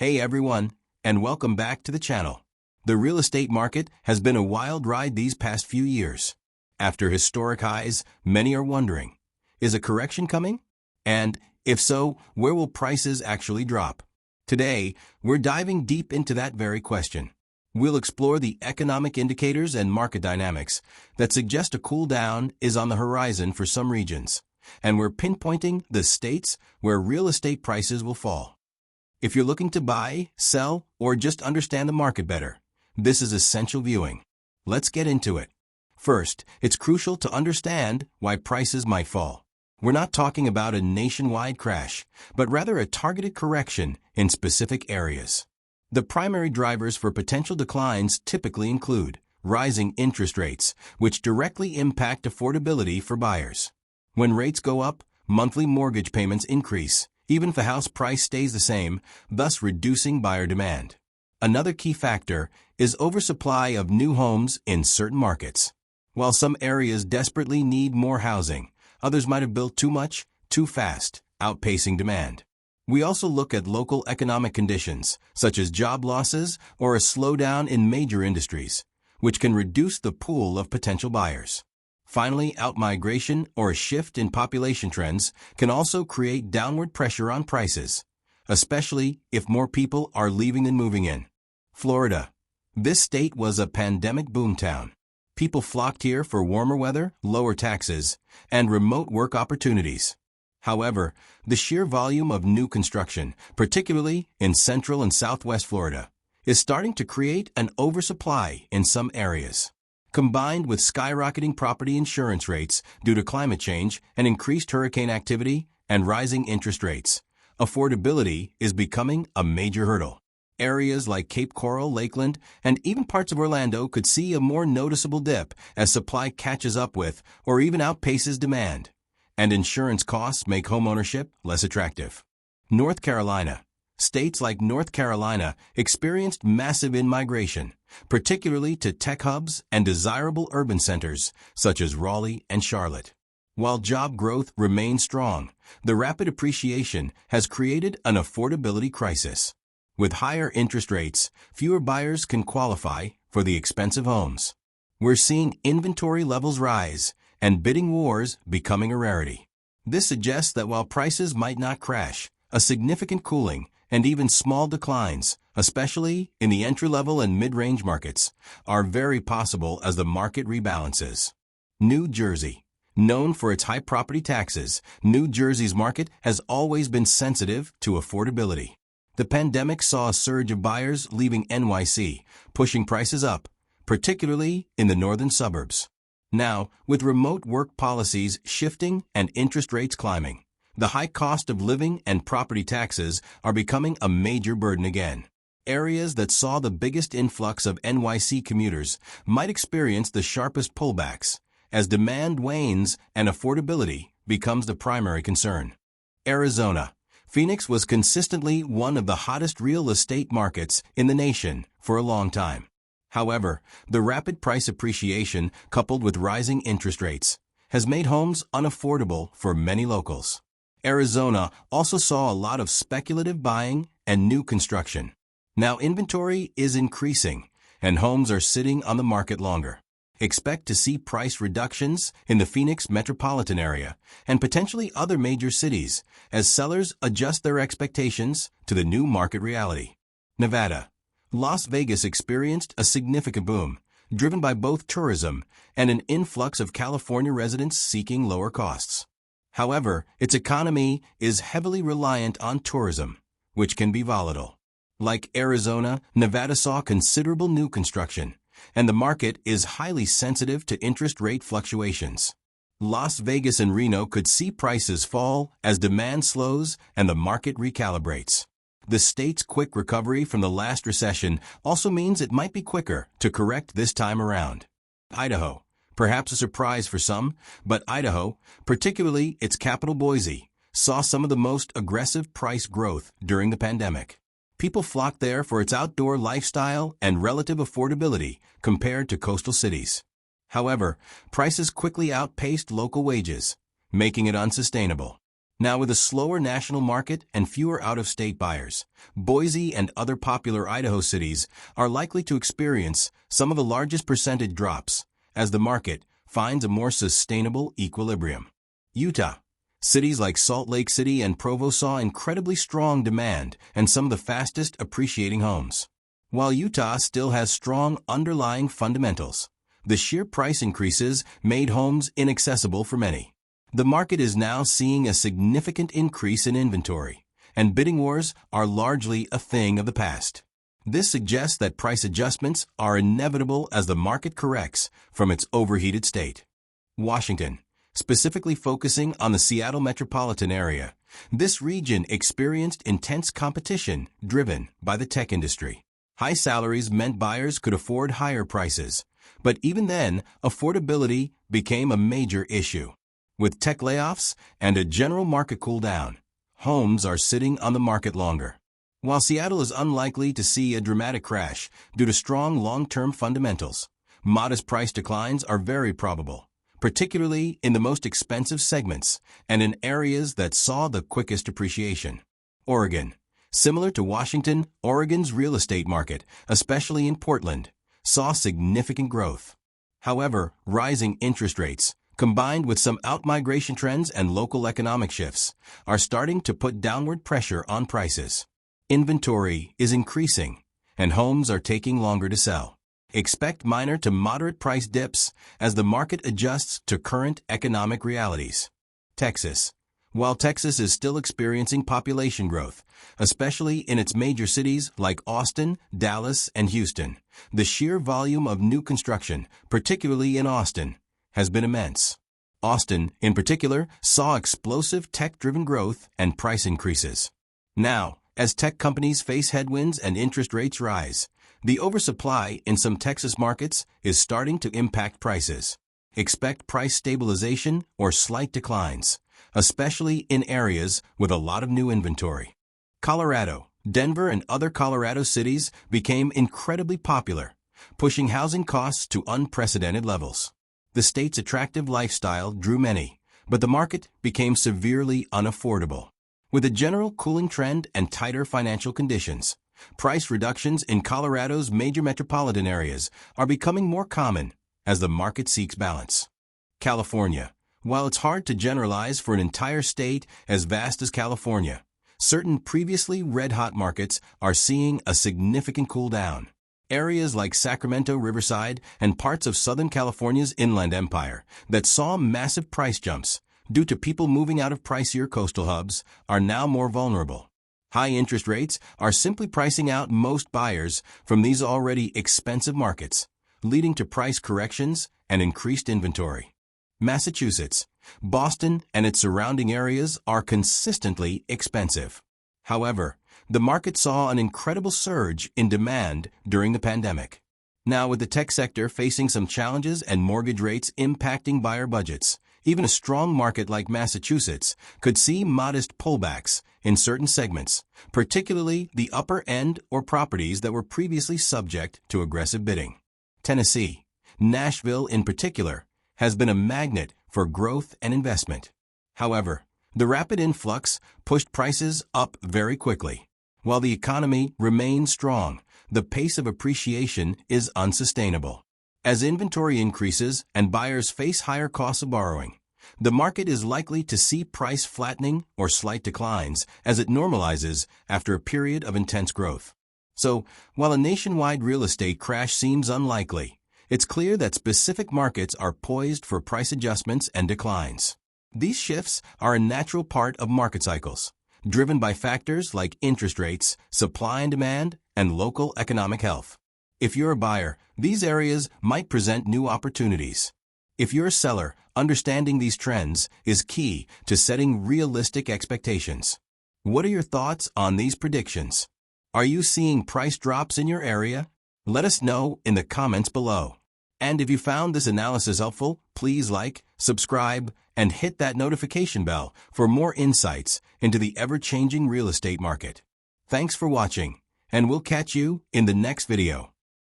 Hey everyone, and welcome back to the channel. The real estate market has been a wild ride these past few years. After historic highs, many are wondering, is a correction coming? And if so, where will prices actually drop? Today, we're diving deep into that very question. We'll explore the economic indicators and market dynamics that suggest a cool down is on the horizon for some regions, and we're pinpointing the states where real estate prices will fall. If you're looking to buy, sell, or just understand the market better, this is essential viewing. Let's get into it. First, it's crucial to understand why prices might fall. We're not talking about a nationwide crash, but rather a targeted correction in specific areas. The primary drivers for potential declines typically include rising interest rates, which directly impact affordability for buyers. When rates go up, monthly mortgage payments increase, even if the house price stays the same, thus reducing buyer demand. Another key factor is oversupply of new homes in certain markets. While some areas desperately need more housing, others might have built too much, too fast, outpacing demand. We also look at local economic conditions, such as job losses or a slowdown in major industries, which can reduce the pool of potential buyers. Finally, outmigration or a shift in population trends can also create downward pressure on prices, especially if more people are leaving than moving in. Florida. This state was a pandemic boomtown. People flocked here for warmer weather, lower taxes, and remote work opportunities. However, the sheer volume of new construction, particularly in Central and Southwest Florida, is starting to create an oversupply in some areas. Combined with skyrocketing property insurance rates due to climate change and increased hurricane activity and rising interest rates, affordability is becoming a major hurdle. Areas like Cape Coral, Lakeland, and even parts of Orlando could see a more noticeable dip as supply catches up with or even outpaces demand, and insurance costs make homeownership less attractive. North Carolina. States like North Carolina experienced massive in-migration, particularly to tech hubs and desirable urban centers such as Raleigh and Charlotte. While job growth remains strong, the rapid appreciation has created an affordability crisis. With higher interest rates, fewer buyers can qualify for the expensive homes. We're seeing inventory levels rise and bidding wars becoming a rarity. This suggests that while prices might not crash, a significant cooling and even small declines, especially in the entry-level and mid-range markets, are very possible as the market rebalances. New Jersey. Known for its high property taxes, New Jersey's market has always been sensitive to affordability. The pandemic saw a surge of buyers leaving NYC, pushing prices up, particularly in the northern suburbs. Now, with remote work policies shifting and interest rates climbing, the high cost of living and property taxes are becoming a major burden again. Areas that saw the biggest influx of NYC commuters might experience the sharpest pullbacks as demand wanes and affordability becomes the primary concern. Arizona. Phoenix was consistently one of the hottest real estate markets in the nation for a long time. However, the rapid price appreciation coupled with rising interest rates has made homes unaffordable for many locals. Arizona also saw a lot of speculative buying and new construction. Now inventory is increasing and homes are sitting on the market longer. Expect to see price reductions in the Phoenix metropolitan area and potentially other major cities as sellers adjust their expectations to the new market reality. Nevada. Las Vegas experienced a significant boom, driven by both tourism and an influx of California residents seeking lower costs. However, its economy is heavily reliant on tourism, which can be volatile. Like Arizona, Nevada saw considerable new construction, and the market is highly sensitive to interest rate fluctuations. Las Vegas and Reno could see prices fall as demand slows and the market recalibrates. The state's quick recovery from the last recession also means it might be quicker to correct this time around. Idaho. Perhaps a surprise for some, but Idaho, particularly its capital Boise, saw some of the most aggressive price growth during the pandemic. People flocked there for its outdoor lifestyle and relative affordability compared to coastal cities. However, prices quickly outpaced local wages, making it unsustainable. Now, with a slower national market and fewer out-of-state buyers, Boise and other popular Idaho cities are likely to experience some of the largest percentage drops as the market finds a more sustainable equilibrium. Utah. Cities like Salt Lake City and Provo saw incredibly strong demand and some of the fastest appreciating homes. While Utah still has strong underlying fundamentals, the sheer price increases made homes inaccessible for many. The market is now seeing a significant increase in inventory, and bidding wars are largely a thing of the past. This suggests that price adjustments are inevitable as the market corrects from its overheated state. Washington, specifically focusing on the Seattle metropolitan area, this region experienced intense competition driven by the tech industry. High salaries meant buyers could afford higher prices, but even then, affordability became a major issue. With tech layoffs and a general market cool down, homes are sitting on the market longer. While Seattle is unlikely to see a dramatic crash due to strong long-term fundamentals, modest price declines are very probable, particularly in the most expensive segments and in areas that saw the quickest appreciation. Oregon. Similar to Washington, Oregon's real estate market, especially in Portland, saw significant growth. However, rising interest rates, combined with some out-migration trends and local economic shifts, are starting to put downward pressure on prices. Inventory is increasing, and homes are taking longer to sell. Expect minor to moderate price dips as the market adjusts to current economic realities. Texas. While Texas is still experiencing population growth, especially in its major cities like Austin, Dallas, and Houston, the sheer volume of new construction, particularly in Austin, has been immense. Austin, in particular, saw explosive tech-driven growth and price increases. Now, as tech companies face headwinds and interest rates rise, the oversupply in some Texas markets is starting to impact prices. Expect price stabilization or slight declines, especially in areas with a lot of new inventory. Colorado. Denver and other Colorado cities became incredibly popular, pushing housing costs to unprecedented levels. The state's attractive lifestyle drew many, but the market became severely unaffordable. With a general cooling trend and tighter financial conditions, price reductions in Colorado's major metropolitan areas are becoming more common as the market seeks balance. California. While it's hard to generalize for an entire state as vast as California, certain previously red-hot markets are seeing a significant cool down. Areas like Sacramento, Riverside, and parts of Southern California's Inland Empire that saw massive price jumps due to people moving out of pricier coastal hubs are now more vulnerable. High interest rates are simply pricing out most buyers from these already expensive markets, leading to price corrections and increased inventory. Massachusetts. Boston and its surrounding areas are consistently expensive. However, the market saw an incredible surge in demand during the pandemic. Now, with the tech sector facing some challenges and mortgage rates impacting buyer budgets, even a strong market like Massachusetts could see modest pullbacks in certain segments, particularly the upper end or properties that were previously subject to aggressive bidding. Tennessee. Nashville, in particular, has been a magnet for growth and investment. However, the rapid influx pushed prices up very quickly. While the economy remains strong, the pace of appreciation is unsustainable. As inventory increases and buyers face higher costs of borrowing, the market is likely to see price flattening or slight declines as it normalizes after a period of intense growth. So, while a nationwide real estate crash seems unlikely, it's clear that specific markets are poised for price adjustments and declines. These shifts are a natural part of market cycles, driven by factors like interest rates, supply and demand, and local economic health. If you're a buyer, these areas might present new opportunities. If you're a seller, understanding these trends is key to setting realistic expectations. What are your thoughts on these predictions? Are you seeing price drops in your area? Let us know in the comments below. And if you found this analysis helpful, please like, subscribe, and hit that notification bell for more insights into the ever-changing real estate market. Thanks for watching, and we'll catch you in the next video.